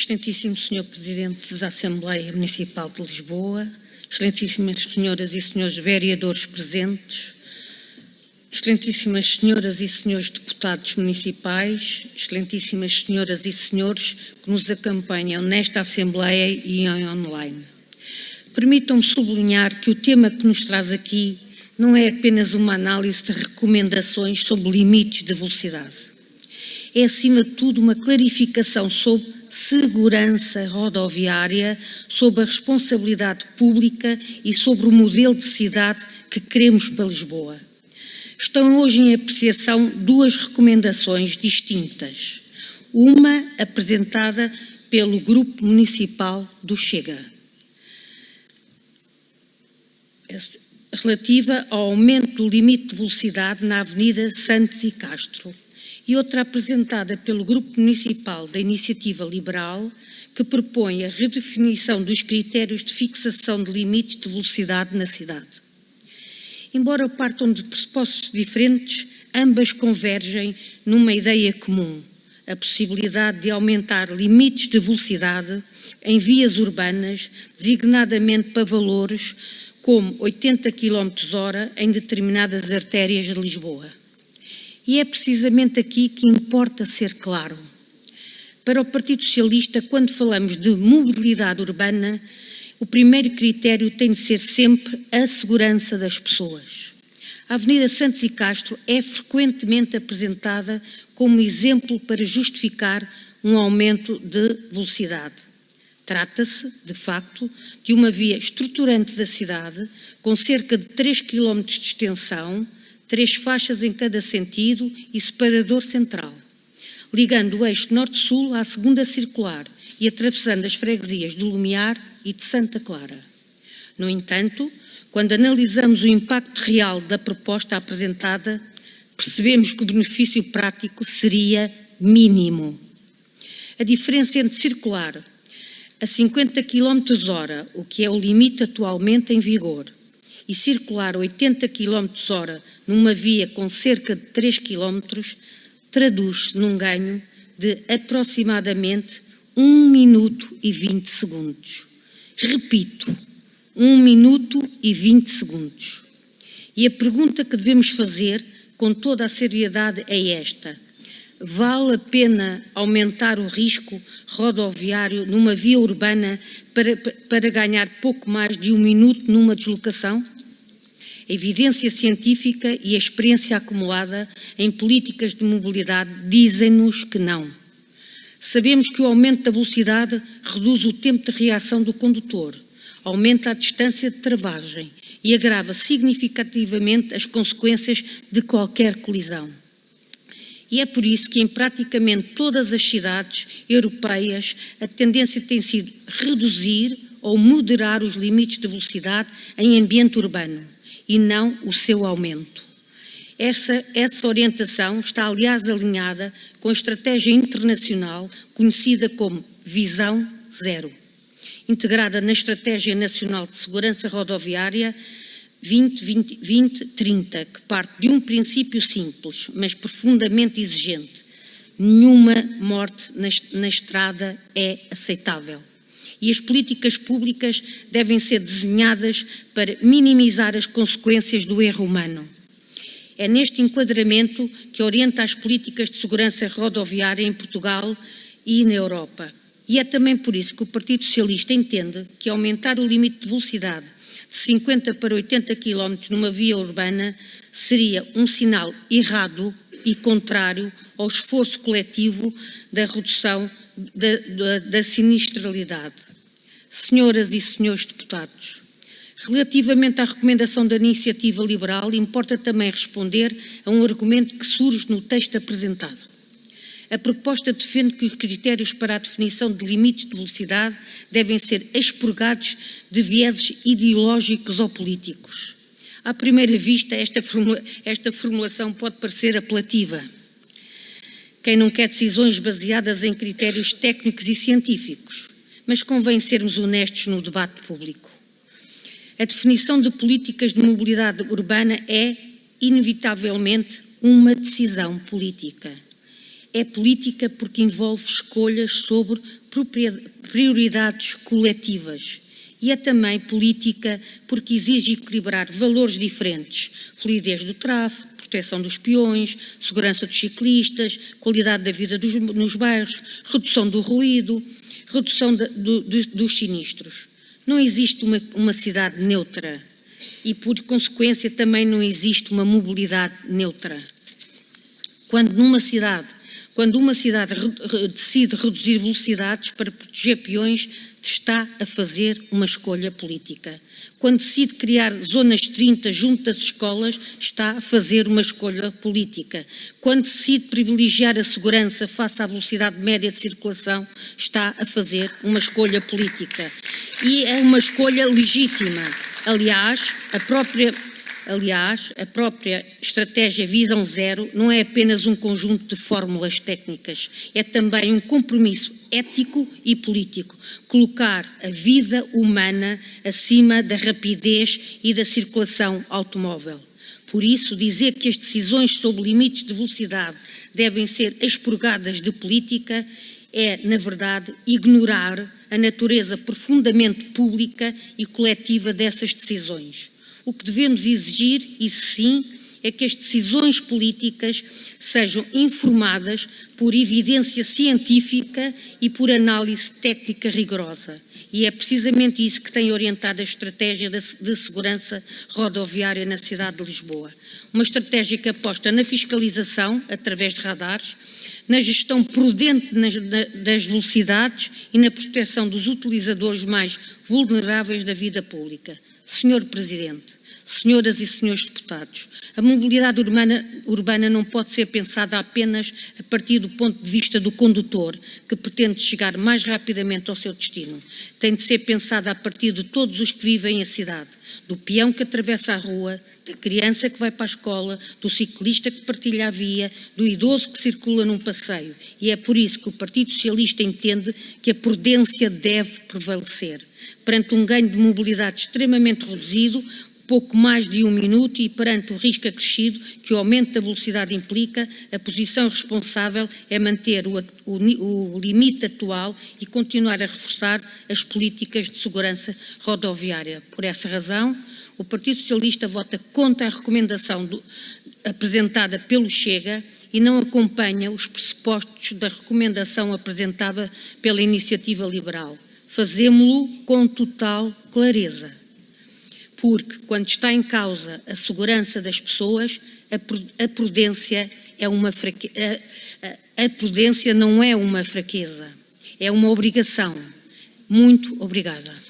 Excelentíssimo Senhor Presidente da Assembleia Municipal de Lisboa, excelentíssimas senhoras e senhores vereadores presentes, excelentíssimas senhoras e senhores deputados municipais, excelentíssimas senhoras e senhores que nos acompanham nesta Assembleia e em online. Permitam-me sublinhar que o tema que nos traz aqui não é apenas uma análise de recomendações sobre limites de velocidade. É, acima de tudo, uma clarificação sobre segurança rodoviária, sobre a responsabilidade pública e sobre o modelo de cidade que queremos para Lisboa. Estão hoje em apreciação duas recomendações distintas. Uma apresentada pelo Grupo Municipal do Chega, relativa ao aumento do limite de velocidade na Avenida Santos e Castro, e outra apresentada pelo Grupo Municipal da Iniciativa Liberal, que propõe a redefinição dos critérios de fixação de limites de velocidade na cidade. Embora partam de pressupostos diferentes, ambas convergem numa ideia comum: a possibilidade de aumentar limites de velocidade em vias urbanas, designadamente para valores como 80 km/h em determinadas artérias de Lisboa. E é precisamente aqui que importa ser claro. Para o Partido Socialista, quando falamos de mobilidade urbana, o primeiro critério tem de ser sempre a segurança das pessoas. A Avenida Santos e Castro é frequentemente apresentada como exemplo para justificar um aumento de velocidade. Trata-se, de facto, de uma via estruturante da cidade, com cerca de 3 km de extensão, 3 faixas em cada sentido e separador central, ligando o eixo norte-sul à segunda circular e atravessando as freguesias do Lumiar e de Santa Clara. No entanto, quando analisamos o impacto real da proposta apresentada, percebemos que o benefício prático seria mínimo. A diferença entre circular a 50 km/h, o que é o limite atualmente em vigor, e circular a 80 km/h numa via com cerca de 3 km, traduz-se num ganho de aproximadamente 1 minuto e 20 segundos. Repito, 1 minuto e 20 segundos. E a pergunta que devemos fazer com toda a seriedade é esta: vale a pena aumentar o risco rodoviário numa via urbana para ganhar pouco mais de 1 minuto numa deslocação? A evidência científica e a experiência acumulada em políticas de mobilidade dizem-nos que não. Sabemos que o aumento da velocidade reduz o tempo de reação do condutor, aumenta a distância de travagem e agrava significativamente as consequências de qualquer colisão. E é por isso que em praticamente todas as cidades europeias a tendência tem sido reduzir ou moderar os limites de velocidade em ambiente urbano, e não o seu aumento. Essa orientação está, aliás, alinhada com a estratégia internacional conhecida como Visão Zero, integrada na Estratégia Nacional de Segurança Rodoviária 2020-30, que parte de um princípio simples, mas profundamente exigente: nenhuma morte na estrada é aceitável. E as políticas públicas devem ser desenhadas para minimizar as consequências do erro humano. É neste enquadramento que orienta as políticas de segurança rodoviária em Portugal e na Europa. E é também por isso que o Partido Socialista entende que aumentar o limite de velocidade de 50 para 80 km numa via urbana seria um sinal errado e contrário ao esforço coletivo da redução da sinistralidade. Senhoras e senhores deputados, relativamente à recomendação da Iniciativa Liberal, importa também responder a um argumento que surge no texto apresentado. A proposta defende que os critérios para a definição de limites de velocidade devem ser expurgados de vieses ideológicos ou políticos. À primeira vista, esta formulação pode parecer apelativa. Quem não quer decisões baseadas em critérios técnicos e científicos? Mas convém sermos honestos no debate público. A definição de políticas de mobilidade urbana é, inevitavelmente, uma decisão política. É política porque envolve escolhas sobre prioridades coletivas. E é também política porque exige equilibrar valores diferentes, fluidez do tráfego, proteção dos peões, segurança dos ciclistas, qualidade da vida nos bairros, redução do ruído, redução dos sinistros. Não existe uma cidade neutra e, por consequência, também não existe uma mobilidade neutra. Quando uma cidade decide reduzir velocidades para proteger peões, está a fazer uma escolha política. Quando decide criar zonas 30 junto das escolas, está a fazer uma escolha política. Quando decide privilegiar a segurança face à velocidade média de circulação, está a fazer uma escolha política. E é uma escolha legítima. Aliás, a própria estratégia Visão Zero não é apenas um conjunto de fórmulas técnicas, é também um compromisso ético e político, colocar a vida humana acima da rapidez e da circulação automóvel. Por isso, dizer que as decisões sobre limites de velocidade devem ser expurgadas de política é, na verdade, ignorar a natureza profundamente pública e coletiva dessas decisões. O que devemos exigir, e sim, é que as decisões políticas sejam informadas por evidência científica e por análise técnica rigorosa. E é precisamente isso que tem orientado a estratégia de segurança rodoviária na cidade de Lisboa. Uma estratégia que aposta na fiscalização, através de radares, na gestão prudente das velocidades e na proteção dos utilizadores mais vulneráveis da vida pública. Senhor Presidente, senhoras e senhores deputados, a mobilidade urbana não pode ser pensada apenas a partir do ponto de vista do condutor, que pretende chegar mais rapidamente ao seu destino. Tem de ser pensada a partir de todos os que vivem a cidade, do peão que atravessa a rua, da criança que vai para a escola, do ciclista que partilha a via, do idoso que circula num passeio. E é por isso que o Partido Socialista entende que a prudência deve prevalecer. Perante um ganho de mobilidade extremamente reduzido, pouco mais de 1 minuto, e perante o risco acrescido que o aumento da velocidade implica, a posição responsável é manter o limite atual e continuar a reforçar as políticas de segurança rodoviária. Por essa razão, o Partido Socialista vota contra a recomendação apresentada pelo Chega e não acompanha os pressupostos da recomendação apresentada pela Iniciativa Liberal. Fazemo-lo com total clareza. Porque, quando está em causa a segurança das pessoas, a prudência não é uma fraqueza, é uma obrigação. Muito obrigada.